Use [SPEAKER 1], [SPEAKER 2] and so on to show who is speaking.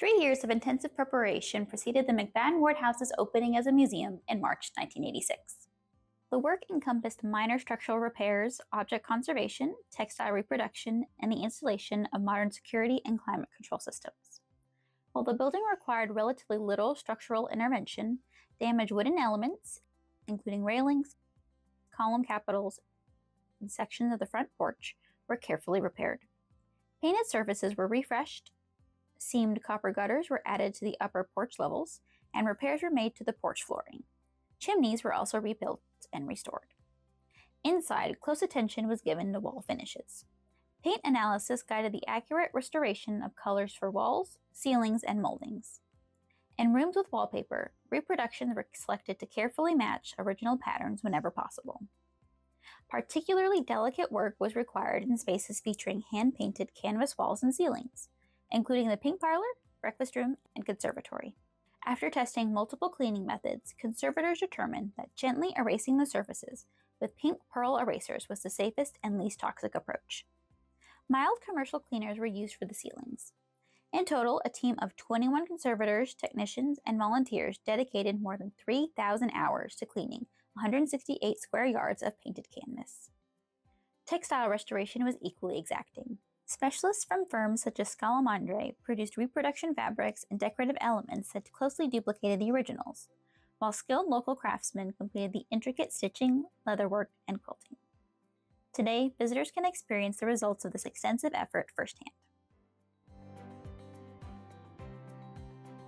[SPEAKER 1] 3 years of intensive preparation preceded the McFaddin-Ward House's opening as a museum in March 1986. The work encompassed minor structural repairs, object conservation, textile reproduction, and the installation of modern security and climate control systems. While the building required relatively little structural intervention, damaged wooden elements, including railings, column capitals, and sections of the front porch, were carefully repaired. Painted surfaces were refreshed, seamed copper gutters were added to the upper porch levels, and repairs were made to the porch flooring. Chimneys were also rebuilt and restored. Inside, close attention was given to wall finishes. Paint analysis guided the accurate restoration of colors for walls, ceilings, and moldings. In rooms with wallpaper, reproductions were selected to carefully match original patterns whenever possible. Particularly delicate work was required in spaces featuring hand-painted canvas walls and ceilings, including the pink parlor, breakfast room, and conservatory. After testing multiple cleaning methods, conservators determined that gently erasing the surfaces with pink pearl erasers was the safest and least toxic approach. Mild commercial cleaners were used for the ceilings. In total, a team of 21 conservators, technicians, and volunteers dedicated more than 3,000 hours to cleaning 168 square yards of painted canvas. Textile restoration was equally exacting. Specialists from firms such as Scalamandre produced reproduction fabrics and decorative elements that closely duplicated the originals, while skilled local craftsmen completed the intricate stitching, leatherwork, and quilting. Today, visitors can experience the results of this extensive effort firsthand.